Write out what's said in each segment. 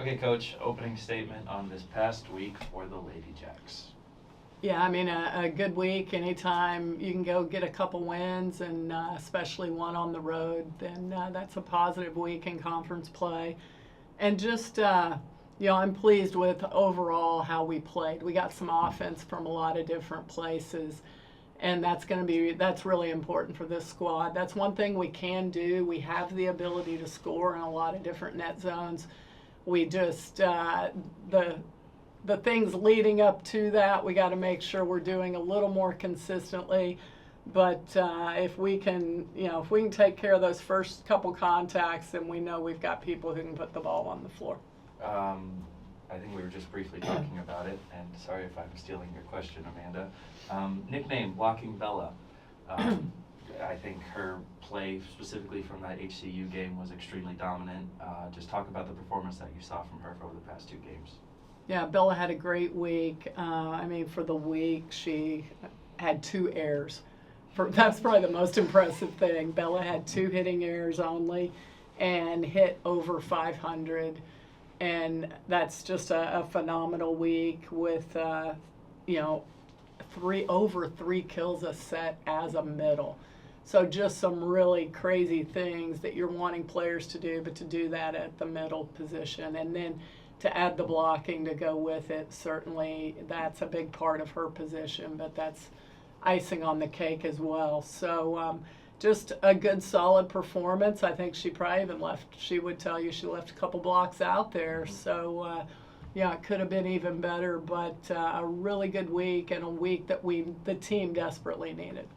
Okay, Coach, opening statement on this past week for the Ladyjacks. Yeah, I mean, a good week, anytime you can go get a couple wins, and especially one on the road, then that's a positive week in conference play. And just, I'm pleased with overall how we played. We got some offense from a lot of different places, and that's really important for this squad. That's one thing we can do. We have the ability to score in a lot of different net zones. We just, the things leading up to that, we got to make sure we're doing a little more consistently. But if we can take care of those first couple contacts, then we know we've got people who can put the ball on the floor. I think we were just briefly talking about it, and sorry if I'm stealing your question, Amanda. Nickname, Walking Bella. I think her play, specifically from that HCU game, was extremely dominant. Just talk about the performance that you saw from her over the past 2 games. Yeah, Bella had a great week. For the week, she had 2 errors. That's probably the most impressive thing. Bella had 2 hitting errors only and hit over 500. And that's just a phenomenal week with, over 3 kills a set as a middle. So just some really crazy things that you're wanting players to do, but to do that at the middle position. And then to add the blocking to go with it, certainly that's a big part of her position, but that's icing on the cake as well. So just a good solid performance. I think she probably even she would tell you she left a couple blocks out there. So it could have been even better, but a really good week, and a week that the team desperately needed.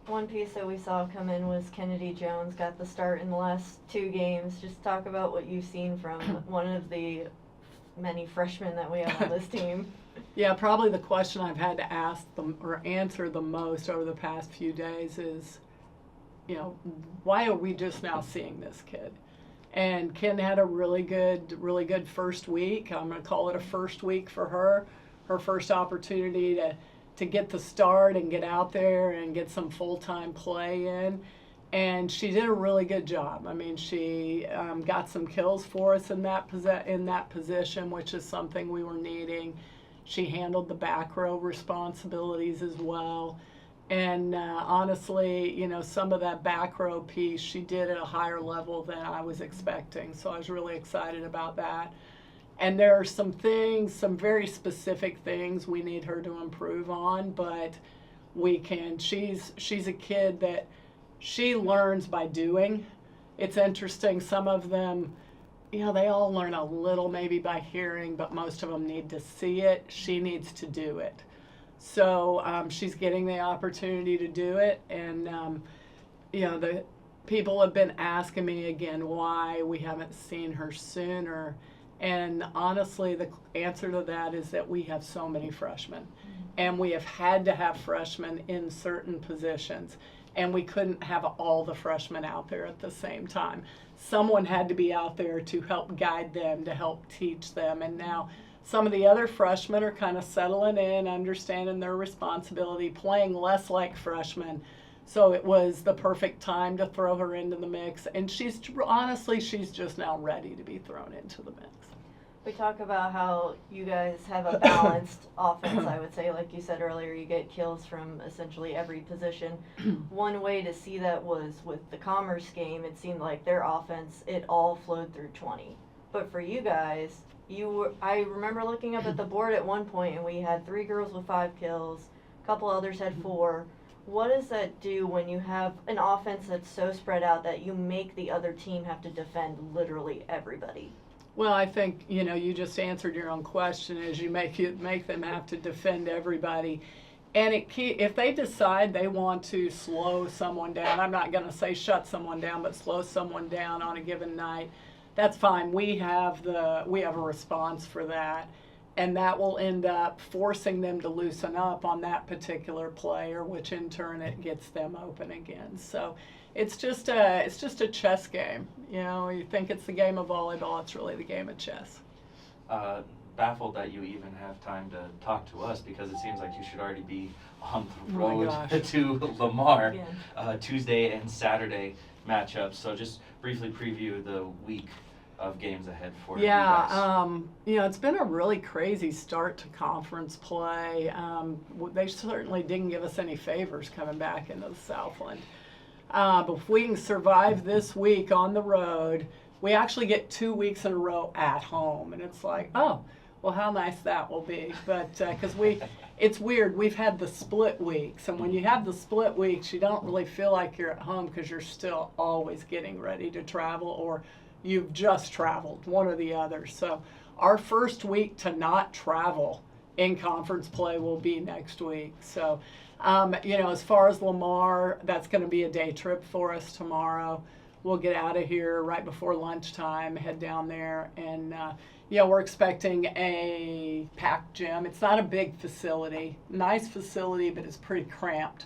One piece that we saw come in was Kennedy Jones got the start in the last 2 games. Just talk about what you've seen from one of the many freshmen that we have on this team. Yeah, probably the question I've had to ask them or answer the most over the past few days is, why are we just now seeing this kid? And Ken had a really good first week. I'm going to call it a first week for her. Her first opportunity to get the start and get out there and get some full-time play in. And she did a really good job. I mean, she got some kills for us in that position, which is something we were needing. She handled the back row responsibilities as well. And honestly, some of that back row piece she did at a higher level than I was expecting. So I was really excited about that. And there are some very specific things we need her to improve on, but we can. She's a kid that she learns by doing. It's interesting, some of them, they all learn a little maybe by hearing, but most of them need to see it. She needs to do it. So she's getting the opportunity to do it, and the people have been asking me again why we haven't seen her sooner. And honestly, the answer to that is that we have so many freshmen. And we have had to have freshmen in certain positions. And we couldn't have all the freshmen out there at the same time. Someone had to be out there to help guide them, to help teach them. And now some of the other freshmen are kind of settling in, understanding their responsibility, playing less like freshmen. So it was the perfect time to throw her into the mix. And she's just now ready to be thrown into the mix. We talk about how you guys have a balanced offense, I would say. Like you said earlier, you get kills from essentially every position. One way to see that was with the Commerce game. It seemed like their offense, it all flowed through 20. But for you guys, I remember looking up at the board at one point, and we had 3 girls with 5 kills. A couple others had 4. What does that do when you have an offense that's so spread out that you make the other team have to defend literally everybody? Well, I think, you just answered your own question, is you make them have to defend everybody. And if they decide they want to slow someone down, I'm not going to say shut someone down, but slow someone down on a given night, that's fine. We have a response for that. And that will end up forcing them to loosen up on that particular player, which in turn it gets them open again. So it's just a chess game. You think it's the game of volleyball, it's really the game of chess. Baffled that you even have time to talk to us, because it seems like you should already be on the road to Lamar Tuesday and Saturday matchups. So just briefly preview the week of games ahead for you Yeah, guys? it's been a really crazy start to conference play. They certainly didn't give us any favors coming back into the Southland. But if we can survive this week on the road, we actually get 2 weeks in a row at home. And it's like, oh, well, how nice that will be. But because it's weird, we've had the split weeks. And when you have the split weeks, you don't really feel like you're at home because you're still always getting ready to travel, or you've just traveled, one or the other. So our first week to not travel in conference play will be next week. So, as far as Lamar, that's going to be a day trip for us tomorrow. We'll get out of here right before lunchtime, head down there, and we're expecting a packed gym. It's not a big facility, nice facility, but it's pretty cramped.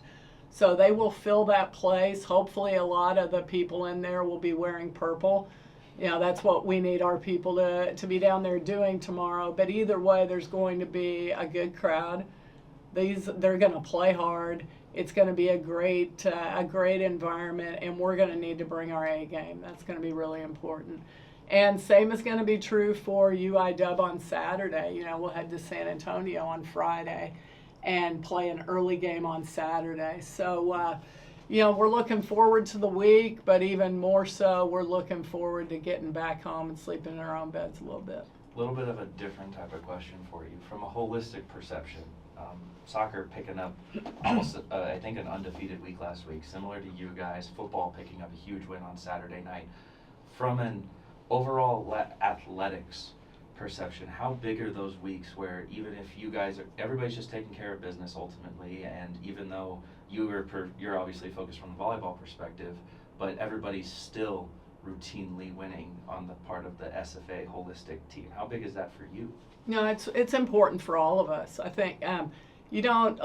So they will fill that place. Hopefully a lot of the people in there will be wearing purple. That's what we need our people to be down there doing tomorrow. But either way, there's going to be a good crowd. They're going to play hard. It's going to be a great environment, and we're going to need to bring our A game. That's going to be really important. And same is going to be true for UIW on Saturday. We'll head to San Antonio on Friday and play an early game on Saturday. So, we're looking forward to the week, but even more so, we're looking forward to getting back home and sleeping in our own beds a little bit. A little bit of a different type of question for you. From a holistic perception, soccer picking up almost, I think, an undefeated week last week, similar to you guys. Football picking up a huge win on Saturday night. From an overall athletics perception, how big are those weeks where even if you guys everybody's just taking care of business ultimately, and even though you're obviously focused from the volleyball perspective, but everybody's still routinely winning on the part of the SFA holistic team, how big is that for you? No, it's important for all of us. I think a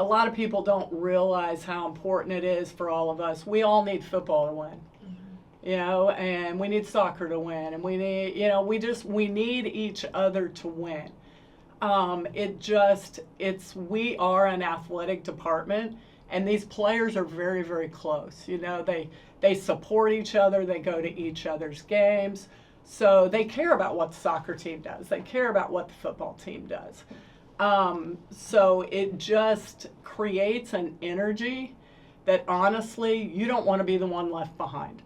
lot of people don't realize how important it is for all of us. We all need football to win. And we need soccer to win, and we need, we need each other to win. We are an athletic department, and these players are very, very close. They support each other, they go to each other's games, so they care about what the soccer team does. They care about what the football team does. So it just creates an energy that honestly, you don't want to be the one left behind.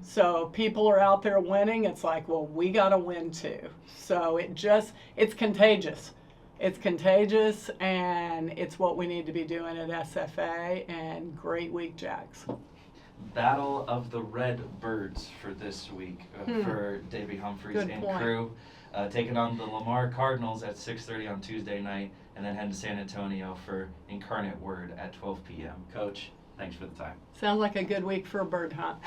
So people are out there winning. It's like, well, we got to win too. So it's contagious. It's contagious, and it's what we need to be doing at SFA, and great week, Jacks. Battle of the Red Birds for this week for Debbie Humphreys Good and point. crew. Taking on the Lamar Cardinals at 6:30 on Tuesday night, and then heading to San Antonio for Incarnate Word at 12 p.m. Coach, thanks for the time. Sounds like a good week for a bird hunt.